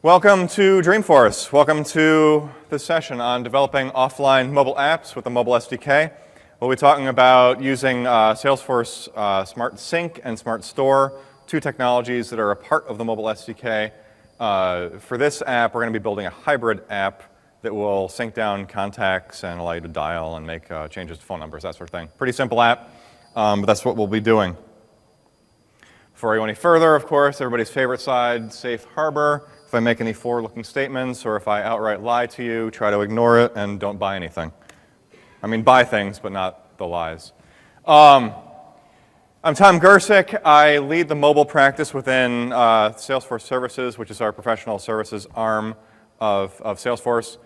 Welcome to Dreamforce. Welcome to this session on developing offline mobile apps with the Mobile SDK. We'll be talking about using Salesforce SmartSync and SmartStore, two technologies that are a part of the Mobile SDK. For this app, we're going to be building a hybrid app that will sync down contacts and allow you to dial and make changes to phone numbers, that sort of thing. Pretty simple app, but that's what we'll be doing. Before I go any further, of course, everybody's favorite side, safe harbor. If I make any forward-looking statements or if I outright lie to you, try to ignore it and don't buy anything. I mean, buy things, but not the lies. I'm Tom Gersick. I lead the mobile practice within Salesforce Services, which is our professional services arm of Salesforce.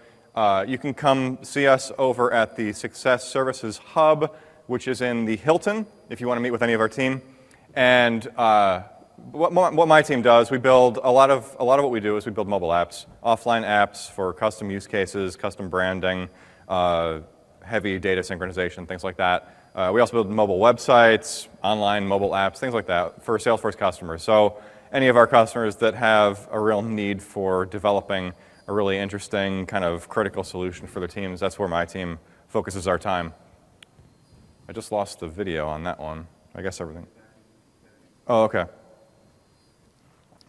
You can come see us over at the Success Services Hub, which is in the Hilton, if you want to meet with any of our team. And what my team does, we build a lot of what we do is we build mobile apps, offline apps for custom use cases, custom branding, heavy data synchronization, things like that. We also build mobile websites, online mobile apps, things like that for Salesforce customers. So any of our customers that have a real need for developing a really interesting kind of critical solution for their teams, that's where my team focuses our time. I just lost the video on that one. I guess everything. Oh, okay.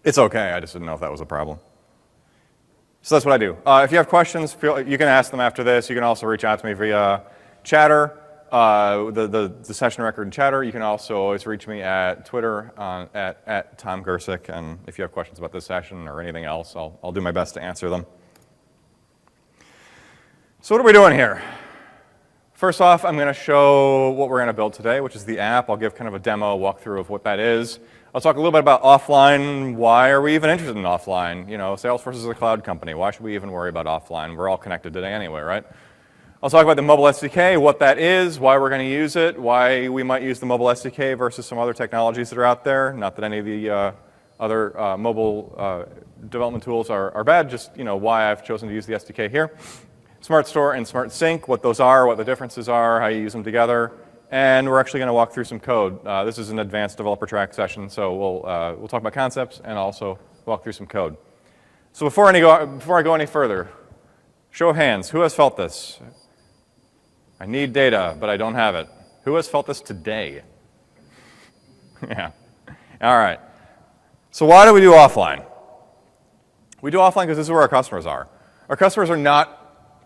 It's okay, I just didn't know if that was a problem. So that's what I do. If you have questions, you can ask them after this. You can also reach out to me via Chatter, the session record in Chatter. You can also always reach me at Twitter at Tom Gersick. And if you have questions about this session or anything else, I'll do my best to answer them. So what are we doing here? First off, I'm going to show what we're going to build today, which is the app. I'll give kind of a demo walkthrough of what that is. I'll talk a little bit about offline. Why are we even interested in offline? You know, Salesforce is a cloud company. Why should we even worry about offline? We're all connected today anyway, right? I'll talk about the mobile SDK, what that is, why we're going to use it, why we might use the mobile SDK versus some other technologies that are out there. Not that any of the other mobile development tools are bad, just why I've chosen to use the SDK here. SmartStore and SmartSync, what those are, what the differences are, how you use them together. And we're actually going to walk through some code. This is an advanced developer track session, so we'll talk about concepts and also walk through some code. So before I go any further, show of hands, who has felt this? I need data, but I don't have it. Who has felt this today? Yeah. All right. So why do we do offline? We do offline because this is where our customers are. Our customers are not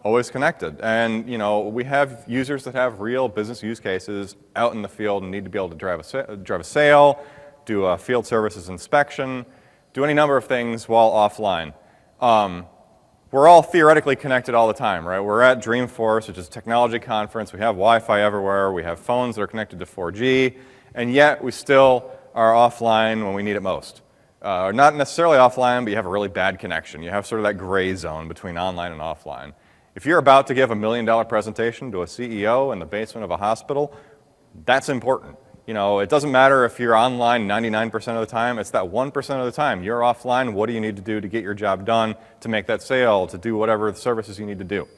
always connected. And we have users that have real business use cases out in the field and need to be able to drive a sale, do a field services inspection, do any number of things while offline. We're all theoretically connected all the time, right? We're at Dreamforce, which is a technology conference. We have Wi-Fi everywhere. We have phones that are connected to 4G. And yet we still are offline when we need it most. Not necessarily offline, but you have a really bad connection. You have sort of that gray zone between online and offline. If you're about to give a $1 million presentation to a CEO in the basement of a hospital, that's important. It doesn't matter if you're online 99% of the time. It's that 1% of the time you're offline. What do you need to do to get your job done, to make that sale, to do whatever services you need to do?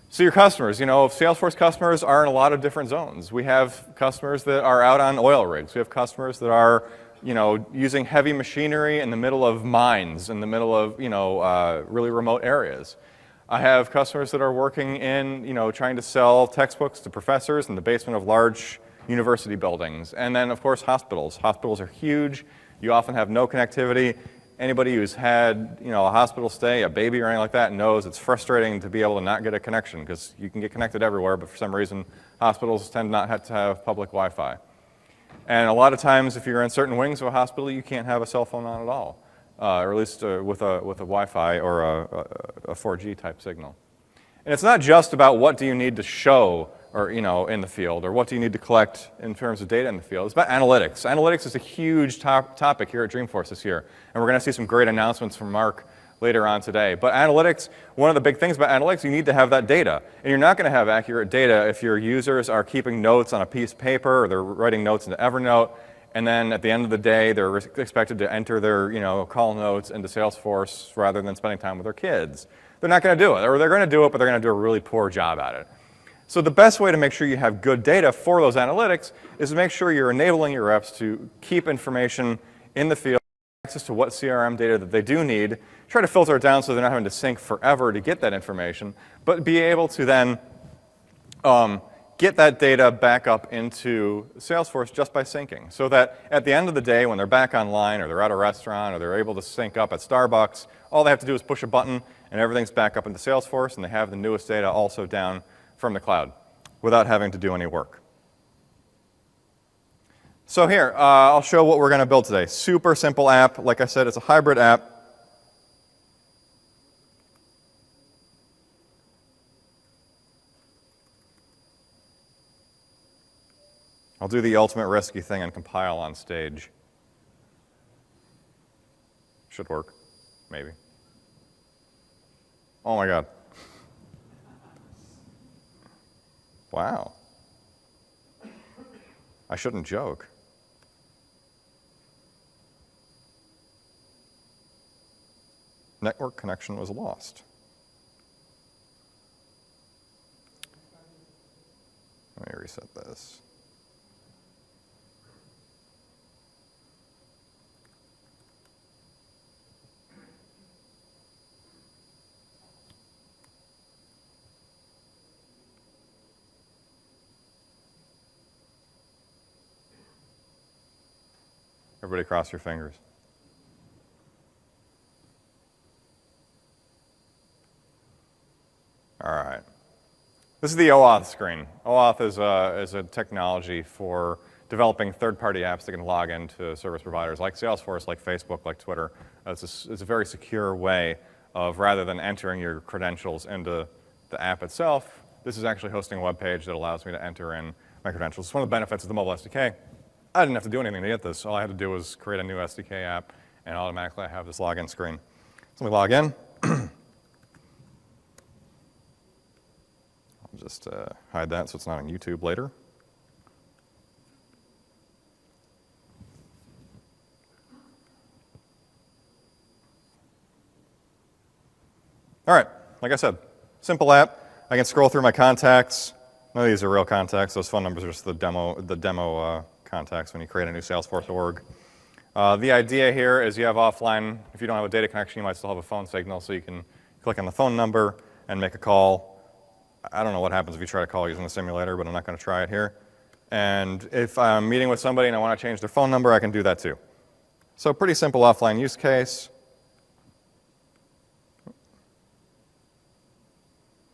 So your customers, Salesforce customers are in a lot of different zones. We have customers that are out on oil rigs. We have customers that are using heavy machinery in the middle of mines, in the middle of really remote areas. I have customers that are working in, trying to sell textbooks to professors in the basement of large university buildings. And then, of course, hospitals. Hospitals are huge. You often have no connectivity. Anybody who's had, a hospital stay, a baby or anything like that knows it's frustrating to be able to not get a connection because you can get connected everywhere, but for some reason, hospitals tend not to have public Wi-Fi. And a lot of times, if you're in certain wings of a hospital, you can't have a cell phone on at all. Or at least with a Wi-Fi or a 4G type signal. And it's not just about what do you need to show or in the field, or what do you need to collect in terms of data in the field. It's about analytics. Analytics is a huge topic here at Dreamforce this year, and we're going to see some great announcements from Mark later on today. But analytics, one of the big things about analytics, you need to have that data. And you're not going to have accurate data if your users are keeping notes on a piece of paper or they're writing notes into Evernote. And then at the end of the day, they're expected to enter their call notes into Salesforce rather than spending time with their kids. They're not going to do it, or they're going to do it, but they're going to do a really poor job at it. So the best way to make sure you have good data for those analytics is to make sure you're enabling your reps to keep information in the field access to what CRM data that they do need, try to filter it down so they're not having to sync forever to get that information, but be able to then get that data back up into Salesforce just by syncing. So that at the end of the day, when they're back online, or they're at a restaurant, or they're able to sync up at Starbucks, all they have to do is push a button, and everything's back up into Salesforce, and they have the newest data also down from the cloud without having to do any work. So here, I'll show what we're going to build today. Super simple app. Like I said, it's a hybrid app. I'll do the ultimate risky thing and compile on stage. Should work, maybe. Oh my God. Wow. I shouldn't joke. Network connection was lost. Let me reset this. Everybody cross your fingers. All right. This is the OAuth screen. OAuth is a technology for developing third-party apps that can log into service providers like Salesforce, like Facebook, like Twitter. It's a very secure way of, rather than entering your credentials into the app itself, this is actually hosting a web page that allows me to enter in my credentials. It's one of the benefits of the mobile SDK. I didn't have to do anything to get this. All I had to do was create a new SDK app, and automatically I have this login screen. So let me log in. I'll just hide that so it's not on YouTube later. All right, like I said, simple app. I can scroll through my contacts. None of these are real contacts. Those phone numbers are just the demo contacts when you create a new Salesforce org. The idea here is you have offline, if you don't have a data connection, you might still have a phone signal, so you can click on the phone number and make a call. I don't know what happens if you try to call using the simulator, but I'm not going to try it here. And if I'm meeting with somebody and I want to change their phone number, I can do that too. So pretty simple offline use case.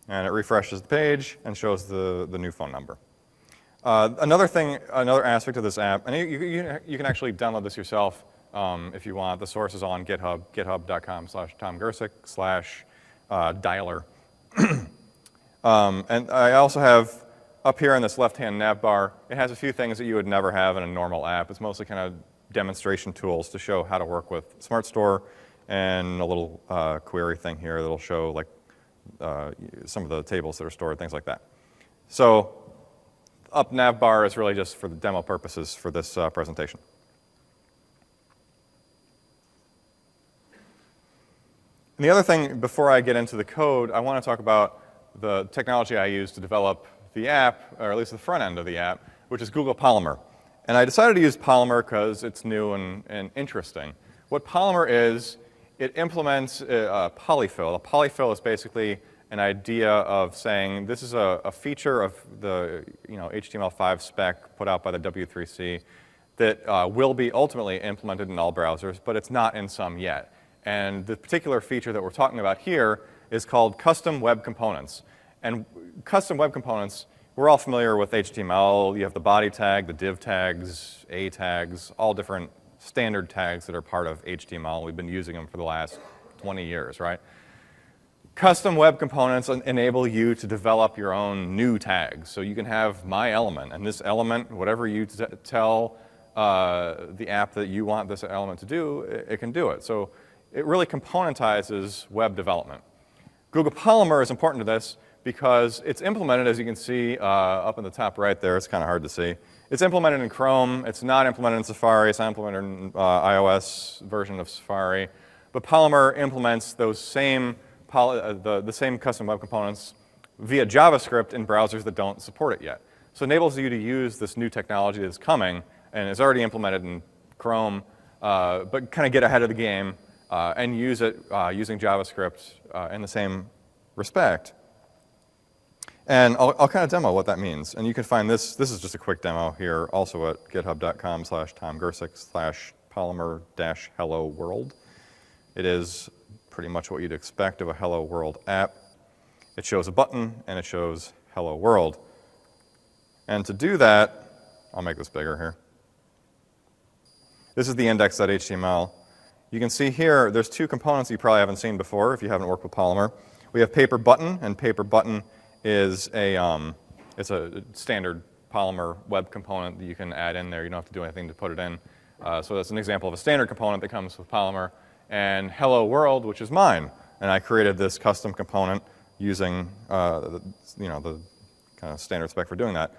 And it refreshes the page and shows the new phone number. Another aspect of this app, and you can actually download this yourself if you want. The source is on GitHub, github.com/tomgersick/dialer. And I also have up here in this left-hand nav bar, it has a few things that you would never have in a normal app. It's mostly kind of demonstration tools to show how to work with SmartStore, and a little query thing here that'll show like some of the tables that are stored, things like that. So up nav bar is really just for the demo purposes for this presentation. And the other thing, before I get into the code, I want to talk about the technology I use to develop the app, or at least the front end of the app, which is Google Polymer. And I decided to use Polymer because it's new and interesting. What Polymer is, it implements a polyfill. A polyfill is basically an idea of saying this is a feature of the HTML5 spec put out by the W3C that will be ultimately implemented in all browsers, but it's not in some yet. And the particular feature that we're talking about here is called custom web components. And custom web components, we're all familiar with HTML. You have the body tag, the div tags, A tags, all different standard tags that are part of HTML. We've been using them for the last 20 years, right? Custom web components enable you to develop your own new tags. So you can have my element, and this element, whatever you tell the app that you want this element to do, it can do it. So it really componentizes web development. Google Polymer is important to this because it's implemented, as you can see up in the top right there. It's kind of hard to see. It's implemented in Chrome. It's not implemented in Safari. It's not implemented in iOS version of Safari. But Polymer implements those same the same custom web components via JavaScript in browsers that don't support it yet. So it enables you to use this new technology that's coming and is already implemented in Chrome but kind of get ahead of the game and use it using JavaScript in the same respect. And I'll kind of demo what that means. And you can find this. This is just a quick demo here, also at github.com/TomGersick/Polymer-Hello World. It is pretty much what you'd expect of a Hello World app. It shows a button, and it shows Hello World. And to do that, I'll make this bigger here. This is the index.html. You can see here, there's two components you probably haven't seen before if you haven't worked with Polymer. We have paper button, and paper button is it's a standard Polymer web component that you can add in there. You don't have to do anything to put it in. So that's an example of a standard component that comes with Polymer. And Hello World, which is mine. And I created this custom component using the kind of standard spec for doing that.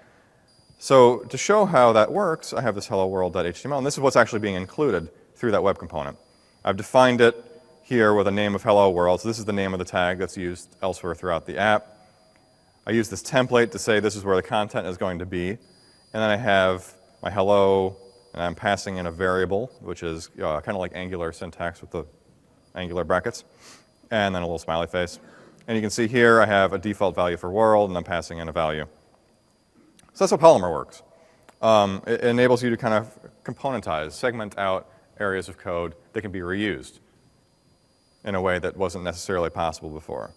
So to show how that works, I have this hello world.html, and this is what's actually being included through that web component. I've defined it here with a name of hello world. So this is the name of the tag that's used elsewhere throughout the app. I use this template to say this is where the content is going to be. And then I have my hello, and I'm passing in a variable, which is kind of like Angular syntax with the Angular brackets, and then a little smiley face. And you can see here I have a default value for world, and I'm passing in a value. So that's how Polymer works. It enables you to kind of componentize, segment out areas of code that can be reused in a way that wasn't necessarily possible before.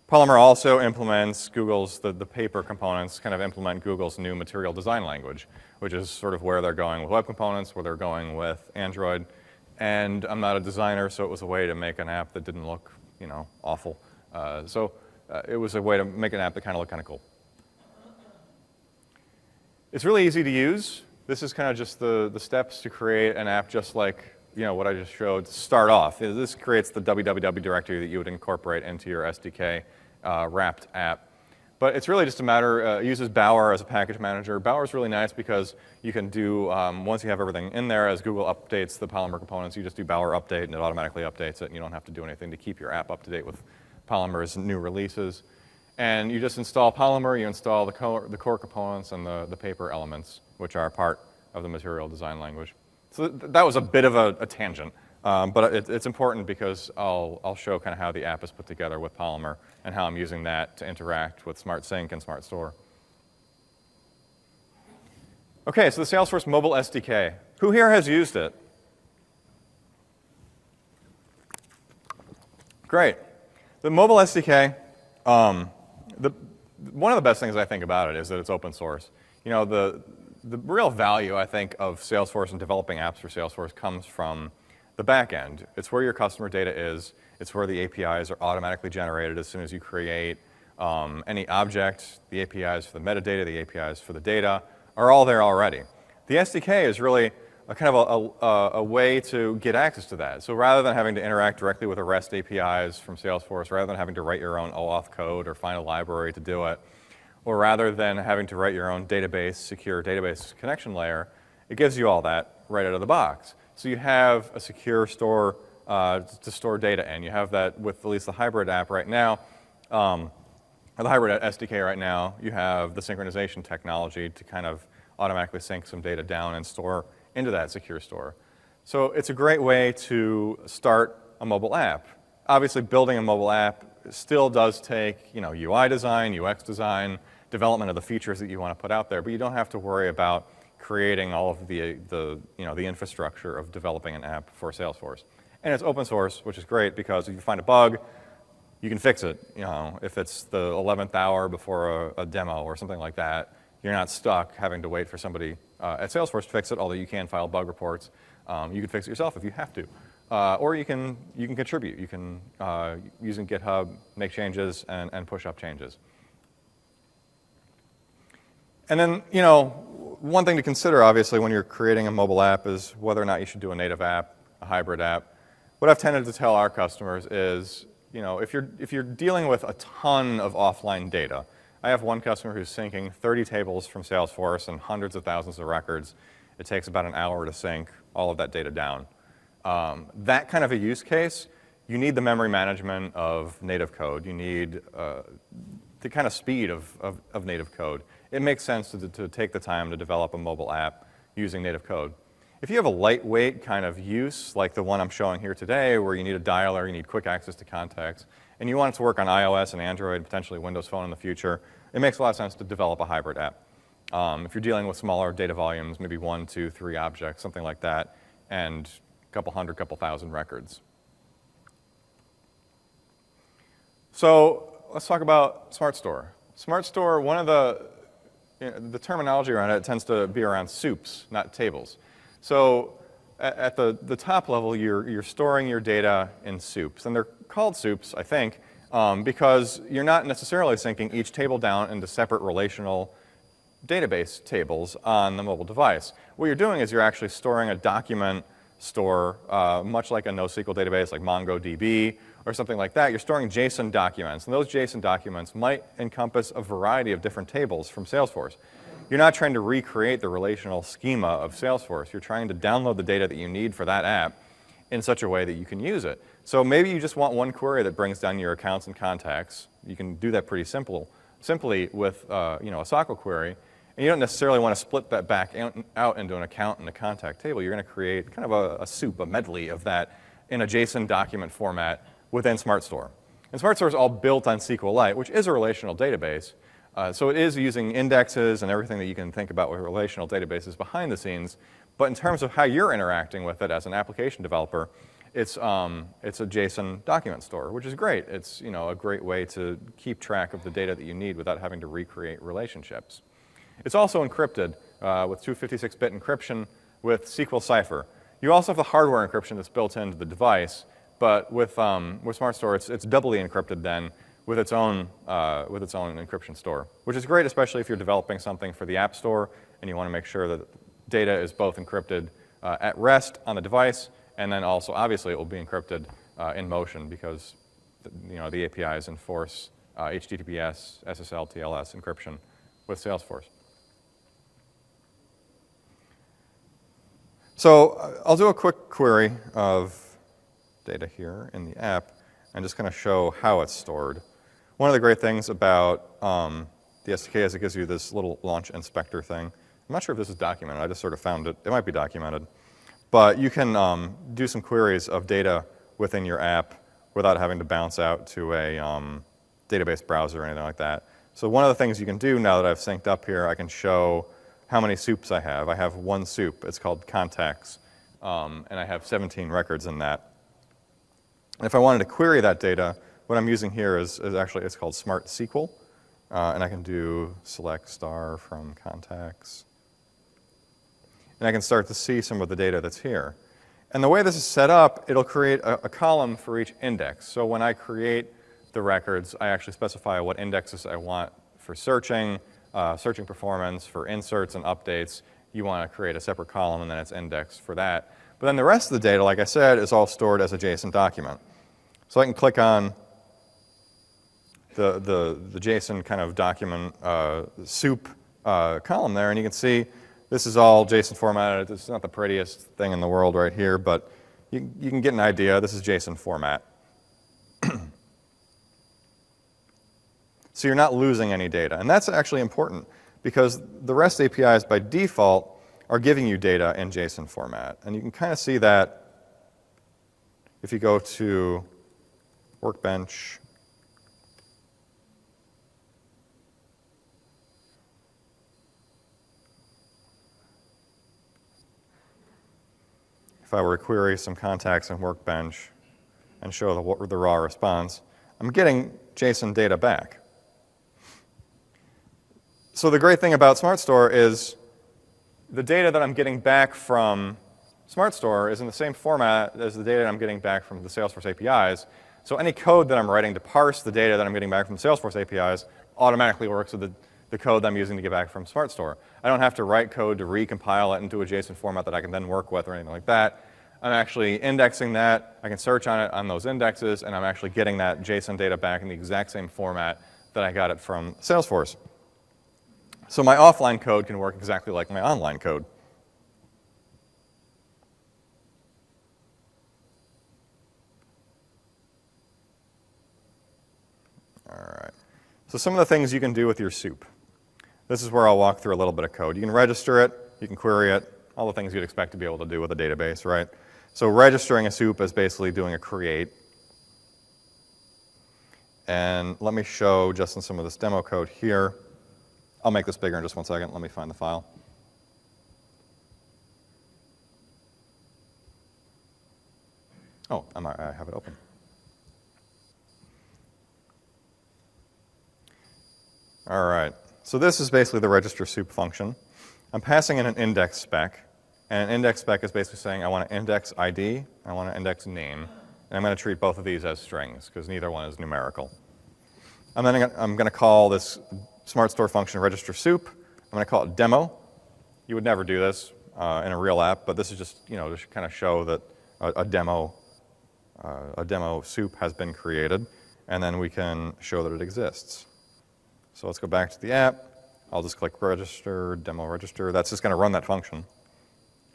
Polymer also implements Google's, the paper components kind of implement Google's new material design language, which is sort of where they're going with web components, where they're going with Android. And I'm not a designer, so it was a way to make an app that didn't look, awful. It was a way to make an app that kind of looked kind of cool. It's really easy to use. This is kind of just the steps to create an app just like what I just showed to start off. This creates the www directory that you would incorporate into your SDK wrapped app. But it's really just a matter, it uses Bower as a package manager. Bower is really nice because you can do, once you have everything in there, as Google updates the Polymer components, you just do Bower update and it automatically updates it, and you don't have to do anything to keep your app up to date with Polymer's new releases. And you just install Polymer, you install the core components and the paper elements, which are part of the material design language. So that was a bit of a tangent, but it's important because I'll show kind of how the app is put together with Polymer and how I'm using that to interact with SmartSync and SmartStore. Okay, so the Salesforce Mobile SDK. Who here has used it? Great. The mobile SDK, one of the best things I think about it is that it's open source. The real value, I think, of Salesforce and developing apps for Salesforce comes from the back end. It's where your customer data is. It's where the APIs are automatically generated as soon as you create any object. The APIs for the metadata, the APIs for the data are all there already. The SDK is really kind of a way to get access to that. So rather than having to interact directly with the REST APIs from Salesforce, rather than having to write your own OAuth code or find a library to do it, or rather than having to write your own database, secure database connection layer, it gives you all that right out of the box. So you have a secure store to store data in. You have that with at least the hybrid app right now, or the hybrid SDK right now. You have the synchronization technology to kind of automatically sync some data down and store into that secure store. So it's a great way to start a mobile app. Obviously, building a mobile app still does take, UI design, UX design, development of the features that you want to put out there, but you don't have to worry about creating all of the infrastructure of developing an app for Salesforce. And it's open source, which is great because if you find a bug, you can fix it. If it's the 11th hour before a demo or something like that, you're not stuck having to wait for somebody at Salesforce to fix it, although you can file bug reports. You can fix it yourself if you have to. Or you can contribute. You can, using GitHub, make changes and push up changes. And then, one thing to consider, obviously, when you're creating a mobile app is whether or not you should do a native app, a hybrid app. What I've tended to tell our customers is, if you're dealing with a ton of offline data, I have one customer who's syncing 30 tables from Salesforce and hundreds of thousands of records. It takes about an hour to sync all of that data down. That kind of a use case, you need the memory management of native code. You need the kind of speed of native code. It makes sense to take the time to develop a mobile app using native code. If you have a lightweight kind of use, like the one I'm showing here today, where you need a dialer, you need quick access to context, and you want it to work on iOS and Android, potentially Windows Phone in the future, it makes a lot of sense to develop a hybrid app. If you're dealing with smaller data volumes, maybe 1, 2, 3 objects, something like that, and a couple hundred, couple thousand records. So let's talk about SmartStore. SmartStore, one of the terminology around it tends to be around soups, not tables. So at the top level, you're storing your data in soups. And they're called soups, I think, because you're not necessarily syncing each table down into separate relational database tables on the mobile device. What you're doing is you're actually storing a document store, much like a NoSQL database like MongoDB or something like that. You're storing JSON documents, and those JSON documents might encompass a variety of different tables from Salesforce. You're not trying to recreate the relational schema of Salesforce. You're trying to download the data that you need for that app in such a way that you can use it. So maybe you just want one query that brings down your accounts and contacts. You can do that pretty simply with a SQL query. And you don't necessarily want to split that back out into an account and a contact table. You're going to create kind of a soup, a medley of that in a JSON document format within SmartStore. And SmartStore is all built on SQLite, which is a relational database. So it is using indexes and everything that you can think about with relational databases behind the scenes. But in terms of how you're interacting with it as an application developer, it's a JSON document store, which is great. It's a great way to keep track of the data that you need without having to recreate relationships. It's also encrypted with 256-bit encryption with SQL Cipher. You also have the hardware encryption that's built into the device, but with SmartStore, it's doubly encrypted then with its own encryption store, which is great, especially if you're developing something for the App Store and you want to make sure that data is both encrypted at rest on the device, and then also, obviously, it will be encrypted in motion because the APIs enforce HTTPS, SSL, TLS encryption with Salesforce. So I'll do a quick query of data here in the app and just kind of show how it's stored. One of the great things about the SDK is it gives you this little launch inspector thing. I'm not sure if this is documented. I just sort of found it. It might be documented. But you can do some queries of data within your app without having to bounce out to a database browser or anything like that. So one of the things you can do now that I've synced up here, I can show how many soups I have. I have one soup. It's called contacts, and I have 17 records in that. And if I wanted to query that data, what I'm using here is actually, it's called SmartSQL, and I can do select star from contacts. And I can start to see some of the data that's here. And the way this is set up, it'll create a column for each index. So when I create the records, I actually specify what indexes I want for searching, searching performance, for inserts and updates. You want to create a separate column, and then it's indexed for that. But then the rest of the data, like I said, is all stored as a JSON document. So I can click on the JSON kind of document soup column there, and you can see this is all JSON formatted. It's not the prettiest thing in the world right here, but you can get an idea. This is JSON format. So you're not losing any data. And that's actually important because the REST APIs by default are giving you data in JSON format. And you can kind of see that if you go to Workbench. If I were to query some contacts in Workbench and show the raw response, I'm getting JSON data back. So the great thing about SmartStore is the data that I'm getting back from SmartStore is in the same format as the data I'm getting back from the Salesforce APIs. So any code that I'm writing to parse the data that I'm getting back from Salesforce APIs automatically works with the code that I'm using to get back from SmartStore. I don't have to write code to recompile it into a JSON format that I can then work with or anything like that. I'm actually indexing that. I can search on it on those indexes, and I'm actually getting that JSON data back in the exact same format that I got it from Salesforce. So my offline code can work exactly like my online code. All right. So some of the things you can do with your soup. This is where I'll walk through a little bit of code. You can register it. You can query it. all the things you'd expect to be able to do with a database, right? So registering a soup is basically doing a create. And let me show just in some of this demo code here. I'll make this bigger in just 1 second. Let me find the file. Oh, I have it open. All right. So this is basically the register soup function. I'm passing in an index spec. And an index spec is basically saying I want to index ID, I want to index name. And I'm going to treat both of these as strings, because neither one is numerical. And then I'm going to call this SmartStore function register soup. I'm going to call it demo. You would never do this in a real app, but this is just, to kind of show that a demo soup has been created, and then we can show that it exists. So let's go back to the app. I'll just click register, demo register. That's just going to run that function.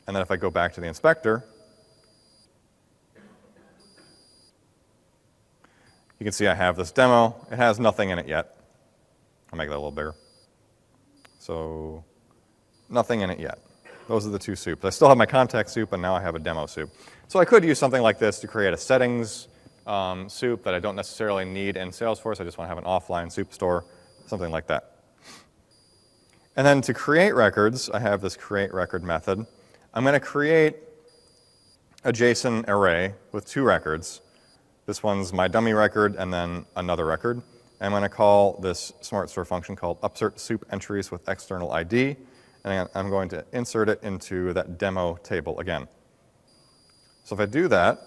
And then if I go back to the inspector, you can see I have this demo. It has nothing in it yet. I'll make that a little bigger. So nothing in it yet. Those are the two soups. I still have my contact soup, and now I have a demo soup. So I could use something like this to create a settings soup that I don't necessarily need in Salesforce. I just want to have an offline soup store, something like that. And then to create records, I have this create record method. I'm going to create a JSON array with 2 records. This one's my dummy record and then another record. I'm going to call this SmartStore function called upsert soup entries with external ID. And I'm going to insert it into that demo table again. So if I do that,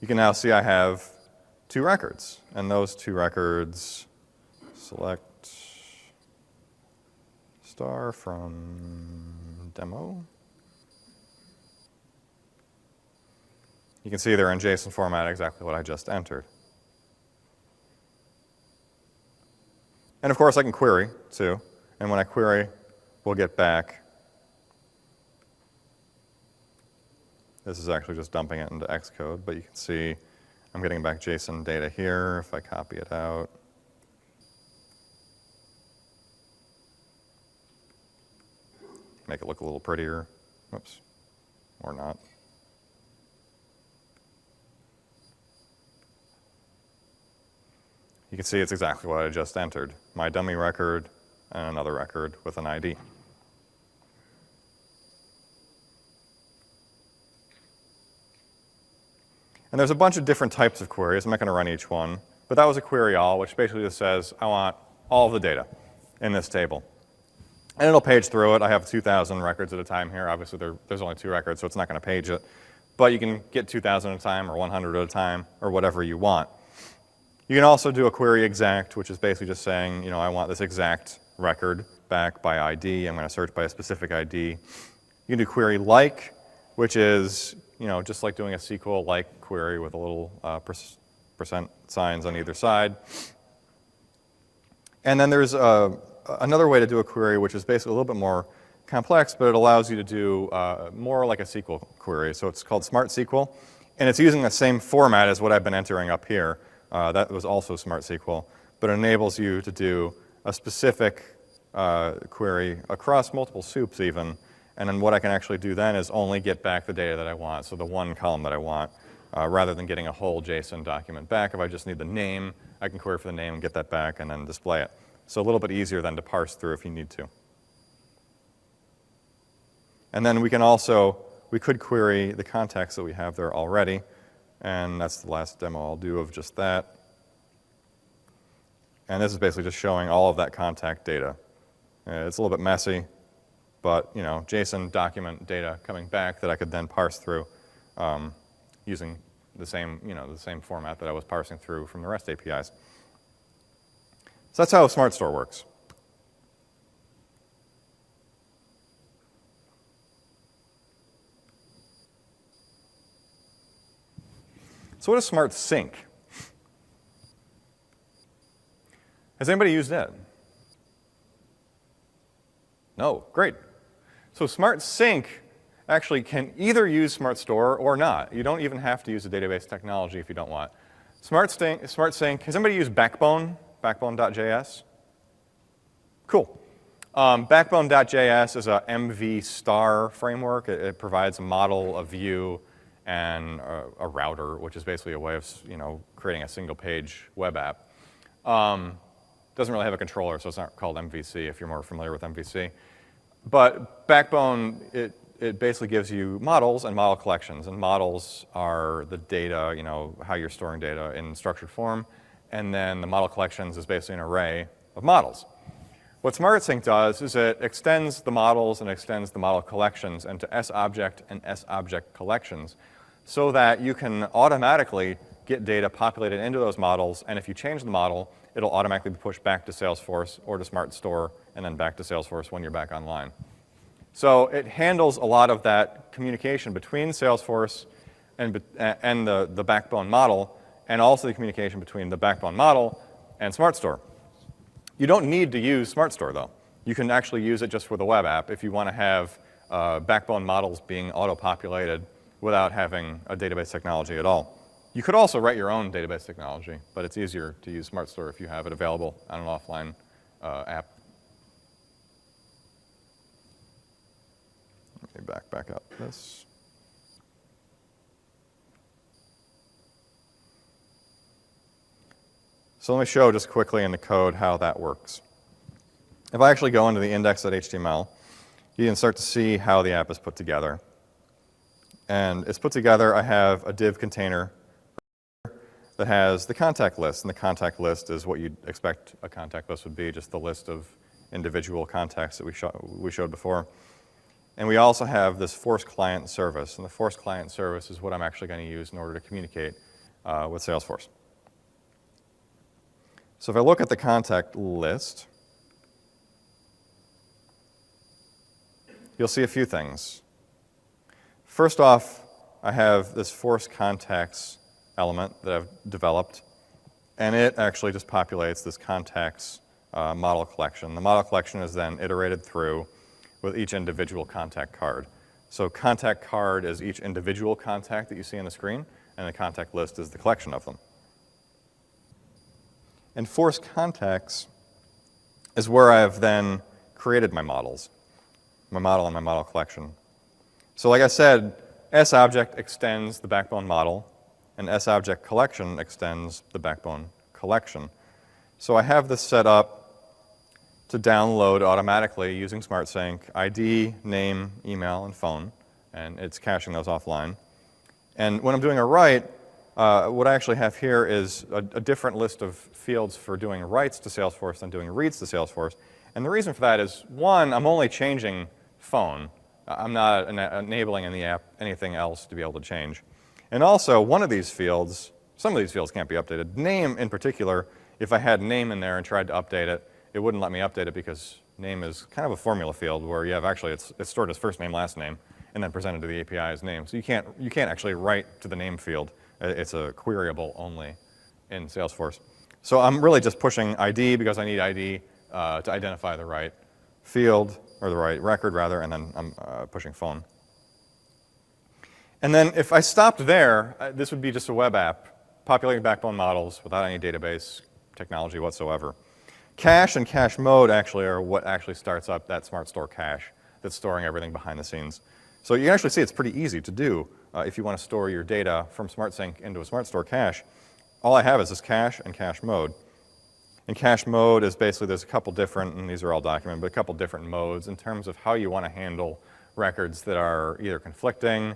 you can now see I have 2 records. And those 2 records, select star from demo. You can see they're in JSON format, exactly what I just entered. And of course, I can query, too. And when I query, we'll get back. This is actually just dumping it into Xcode, but you can see I'm getting back JSON data here if I copy it out. Make it look a little prettier. Whoops. Or not. You can see it's exactly what I just entered. My dummy record and another record with an ID. And there's a bunch of different types of queries. I'm not going to run each one. But that was a query all, which basically just says, I want all of the data in this table. And it'll page through it. I have 2,000 records at a time here. Obviously, there's only 2 records, so it's not going to page it. But you can get 2,000 at a time or 100 at a time or whatever you want. You can also do a query exact, which is basically just saying, I want this exact record back by ID. I'm going to search by a specific ID. You can do query like, which is, just like doing a SQL like query with a little percent signs on either side. And then there's another way to do a query, which is basically a little bit more complex, but it allows you to do more like a SQL query. So it's called SmartSQL, and it's using the same format as what I've been entering up here. That was also SmartSQL, but it enables you to do a specific query across multiple soups even, and then what I can actually do then is only get back the data that I want, so the one column that I want, rather than getting a whole JSON document back. If I just need the name, I can query for the name and get that back and then display it. So a little bit easier than to parse through if you need to. And then we could query the context that we have there already. And that's the last demo I'll do of just that. And this is basically just showing all of that contact data. It's a little bit messy, but JSON document data coming back that I could then parse through using the same format that I was parsing through from the REST APIs. So that's how SmartStore works. So what is SmartSync? Has anybody used it? No, great. So SmartSync actually can either use SmartStore or not. You don't even have to use a database technology if you don't want. SmartSync, has anybody used Backbone? Backbone.js? Cool. Backbone.js is a MV star framework. It provides a model, a view, and a router, which is basically a way of creating a single-page web app. Doesn't really have a controller, so it's not called MVC if you're more familiar with MVC. But Backbone, it basically gives you models and model collections. And models are the data, how you're storing data in structured form. And then the model collections is basically an array of models. What SmartSync does is it extends the models and extends the model collections into S-object and S-object collections so that you can automatically get data populated into those models, and if you change the model, it'll automatically be pushed back to Salesforce or to SmartStore and then back to Salesforce when you're back online. So it handles a lot of that communication between Salesforce and the Backbone model, and also the communication between the Backbone model and SmartStore. You don't need to use SmartStore, though. You can actually use it just for the web app if you want to have Backbone models being auto-populated without having a database technology at all. You could also write your own database technology, but it's easier to use SmartStore if you have it available on an offline app. Let me back up this. So let me show just quickly in the code how that works. If I actually go into the index.html, you can start to see how the app is put together. And it's put together, I have a div container that has the contact list, and the contact list is what you'd expect a contact list would be, just the list of individual contacts that we showed before. And we also have this force client service, and the force client service is what I'm actually going to use in order to communicate with Salesforce. So if I look at the contact list, you'll see a few things. First off, I have this force contacts element that I've developed, and it actually just populates this contacts model collection. The model collection is then iterated through with each individual contact card. So contact card is each individual contact that you see on the screen, and the contact list is the collection of them. And force contacts is where I've then created my models, my model and my model collection. So like I said, S-object extends the Backbone model, and S-object collection extends the Backbone collection. So I have this set up to download automatically using SmartSync, ID, name, email, and phone, and it's caching those offline. And when I'm doing a write, what I actually have here is a different list of fields for doing writes to Salesforce than doing reads to Salesforce. And the reason for that is, one, I'm only changing phone. I'm not enabling in the app anything else to be able to change. And also, one of these fields, some of these fields can't be updated. Name, in particular, if I had name in there and tried to update it, it wouldn't let me update it because name is kind of a formula field where you have actually, it's stored as first name, last name, and then presented to the API as name. So you can't actually write to the name field. It's a queryable only in Salesforce. So I'm really just pushing ID because I need ID to identify the right field, or the right record rather, and then I'm pushing phone. And then if I stopped there, this would be just a web app, populating Backbone models without any database technology whatsoever. Cache and cache mode actually are what actually starts up that SmartStore cache that's storing everything behind the scenes. So you can actually see it's pretty easy to do if you want to store your data from SmartSync into a SmartStore cache. All I have is this cache and cache mode. And cache mode is basically, there's a couple different, and these are all documented, but a couple different modes in terms of how you want to handle records that are either conflicting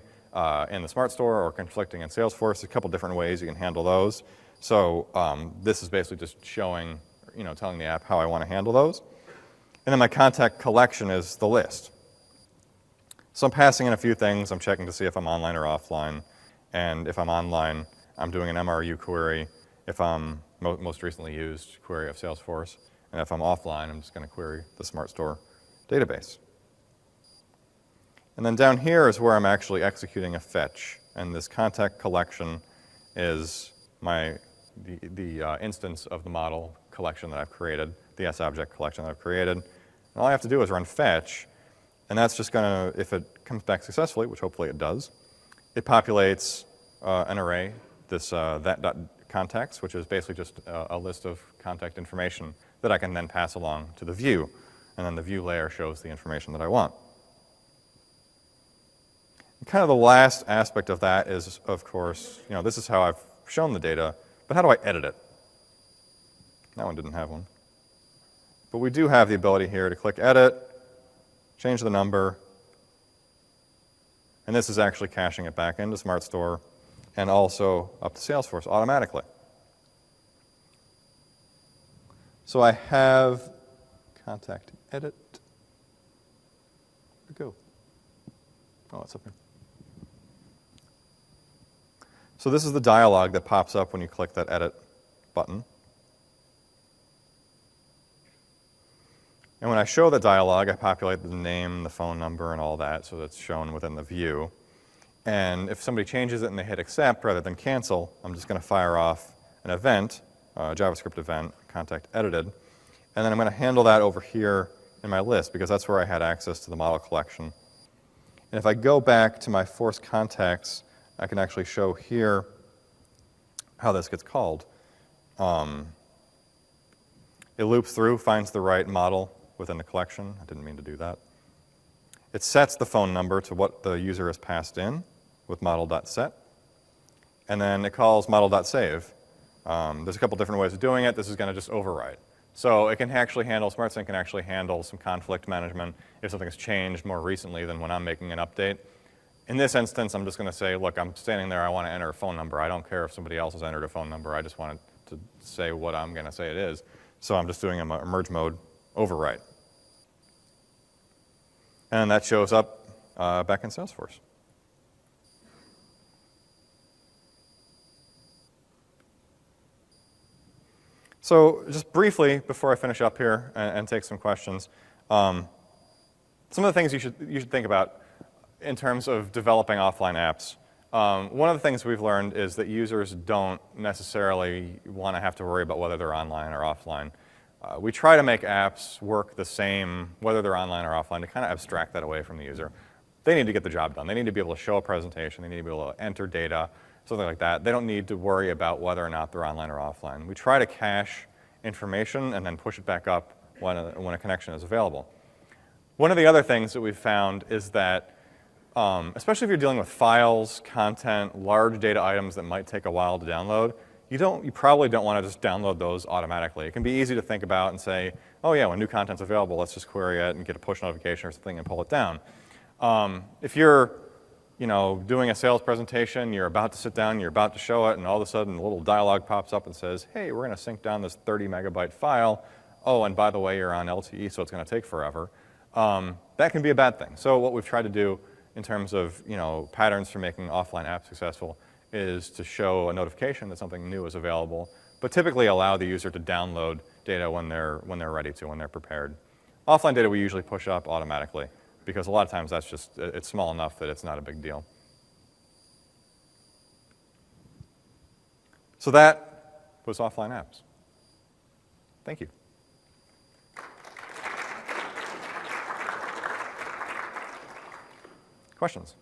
in the SmartStore or conflicting in Salesforce. A couple different ways you can handle those. So this is basically just showing, telling the app how I want to handle those. And then my contact collection is the list. So I'm passing in a few things. I'm checking to see if I'm online or offline. And if I'm online, I'm doing an MRU query. If I'm most recently used query of Salesforce. And if I'm offline, I'm just going to query the SmartStore database. And then down here is where I'm actually executing a fetch. And this contact collection is the instance of the model collection that I've created, the S-object collection that I've created. And all I have to do is run fetch. And that's just going to, if it comes back successfully, which hopefully it does, it populates an array, this contacts, which is basically just a list of contact information that I can then pass along to the view. And then the view layer shows the information that I want. And kind of the last aspect of that is, of course, this is how I've shown the data, but how do I edit it? That one didn't have one. But we do have the ability here to click Edit, change the number, and this is actually caching it back into SmartStore and also up to Salesforce automatically. So I have contact edit. Where'd it go? Oh, it's up here. So this is the dialog that pops up when you click that edit button. And when I show the dialog, I populate the name, the phone number, and all that, so that's shown within the view. And if somebody changes it and they hit accept rather than cancel, I'm just going to fire off an event, a JavaScript event, contact edited. And then I'm going to handle that over here in my list, because that's where I had access to the model collection. And if I go back to my force contacts, I can actually show here how this gets called. It loops through, finds the right model within the collection. I didn't mean to do that. It sets the phone number to what the user has passed in with model.set. And then it calls model.save. There's a couple different ways of doing it. This is going to just override. So it can actually handle, SmartSync can actually handle some conflict management if something's changed more recently than when I'm making an update. In this instance, I'm just going to say, look, I'm standing there, I want to enter a phone number. I don't care if somebody else has entered a phone number. I just want to say what I'm going to say it is. So I'm just doing a merge mode override. And that shows up back in Salesforce. So just briefly, before I finish up here and take some questions, some of the things you should think about in terms of developing offline apps. One of the things we've learned is that users don't necessarily want to have to worry about whether they're online or offline. We try to make apps work the same, whether they're online or offline, to kind of abstract that away from the user. They need to get the job done. They need to be able to show a presentation. They need to be able to enter data, something like that. They don't need to worry about whether or not they're online or offline. We try to cache information and then push it back up when a connection is available. One of the other things that we've found is that, especially if you're dealing with files, content, large data items that might take a while to download, you probably don't want to just download those automatically. It can be easy to think about and say, oh yeah, when new content's available, let's just query it and get a push notification or something and pull it down. If you're doing a sales presentation, you're about to sit down, you're about to show it, and all of a sudden a little dialog pops up and says, hey, we're going to sync down this 30 megabyte file. Oh, and by the way, you're on LTE, so it's going to take forever. That can be a bad thing. So what we've tried to do in terms of patterns for making offline apps successful is to show a notification that something new is available, but typically allow the user to download data when they're ready to, when they're prepared. Offline data we usually push up automatically, because a lot of times it's small enough that it's not a big deal. So that was offline apps. Thank you. Questions?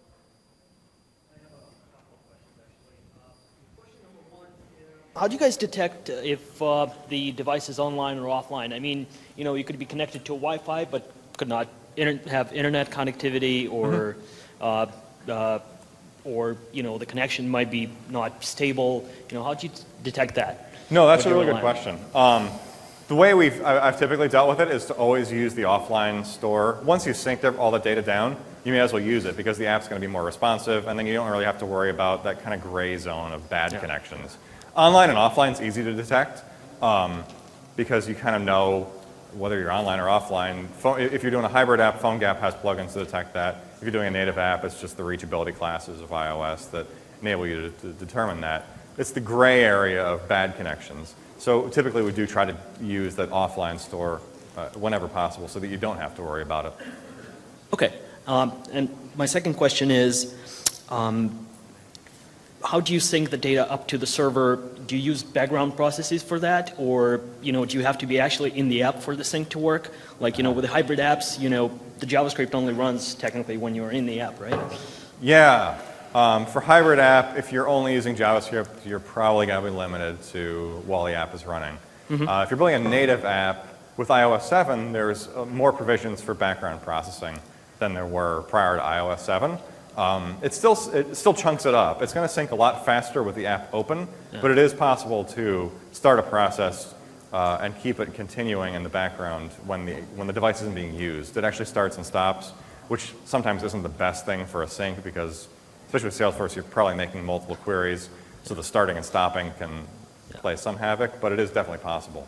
How do you guys detect if the device is online or offline? I mean, you could be connected to Wi-Fi, but could not have internet connectivity, or the connection might be not stable. How do you detect that? No, that's a really good question. The way I've typically dealt with it is to always use the offline store. Once you sync all the data down, you may as well use it, because the app's going to be more responsive, and then you don't really have to worry about that kind of gray zone of bad connections. Online and offline is easy to detect, because you kind of know whether you're online or offline. If you're doing a hybrid app, PhoneGap has plugins to detect that. If you're doing a native app, it's just the reachability classes of iOS that enable you to determine that. It's the gray area of bad connections. So typically we do try to use that offline store whenever possible, so that you don't have to worry about it. Okay. And my second question is, how do you sync the data up to the server? Do you use background processes for that? Or, do you have to be actually in the app for the sync to work? Like, with the hybrid apps, the JavaScript only runs technically when you're in the app, right? Yeah. For hybrid app, if you're only using JavaScript, you're probably going to be limited to while the app is running. If you're building a native app, with iOS 7, there's more provisions for background processing than there were prior to iOS 7. It still chunks it up. It's going to sync a lot faster with the app open, but it is possible to start a process and keep it continuing in the background when the device isn't being used. It actually starts and stops, which sometimes isn't the best thing for a sync because, especially with Salesforce, you're probably making multiple queries, so the starting and stopping can play some havoc, but it is definitely possible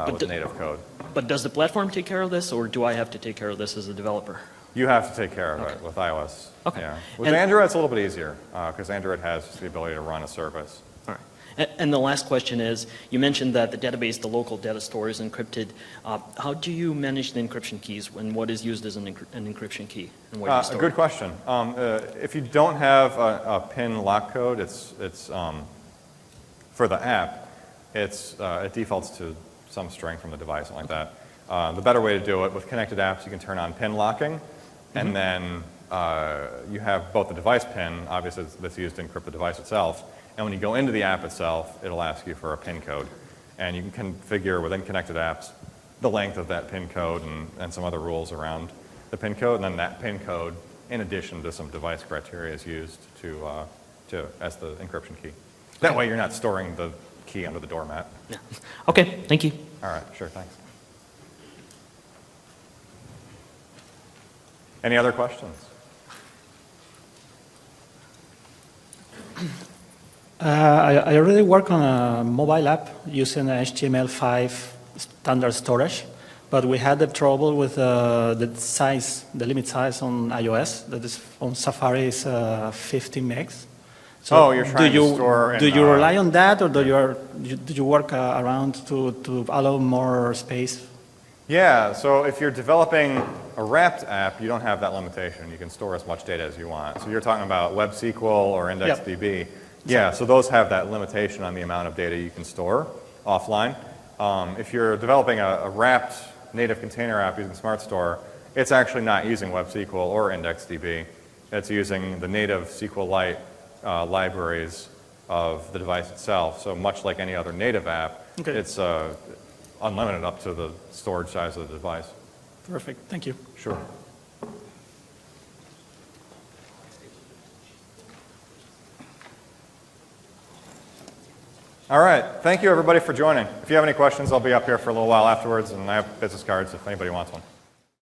with native code. But does the platform take care of this, or do I have to take care of this as a developer? You have to take care of it with iOS. Okay. Yeah. With Android, it's a little bit easier because Android has the ability to run a service. All right. And the last question is, you mentioned that the database, the local data store, is encrypted. How do you manage the encryption keys when what is used as an encryption key? And where do you store A good it? question. If you don't have a PIN lock code, it's for the app, it defaults to some string from the device, something like that. The better way to do it, with connected apps, you can turn on PIN locking, and then you have both the device PIN, obviously that's used to encrypt the device itself, and when you go into the app itself, it'll ask you for a PIN code. And you can configure within connected apps the length of that PIN code and some other rules around the PIN code, and then that PIN code, in addition to some device criteria, is used as the encryption key. That way you're not storing the key under the doormat. Yeah. Okay, thank you. All right, sure, thanks. Any other questions? I already work on a mobile app using HTML5 standard storage, but we had the trouble with the limit size on iOS. That is on Safari is 50 megs. So you're trying to store in, do you rely on that, or do you work around to allow more space? Yeah, so if you're developing a wrapped app, you don't have that limitation. You can store as much data as you want. So you're talking about Web SQL or IndexedDB. Yep. Yeah, so those have that limitation on the amount of data you can store offline. If you're developing a wrapped native container app using SmartStore, it's actually not using Web SQL or IndexedDB. It's using the native SQLite libraries of the device itself. So much like any other native app, it's unlimited up to the storage size of the device. Perfect. Thank you. Sure. All right. Thank you, everybody, for joining. If you have any questions, I'll be up here for a little while afterwards, and I have business cards if anybody wants one.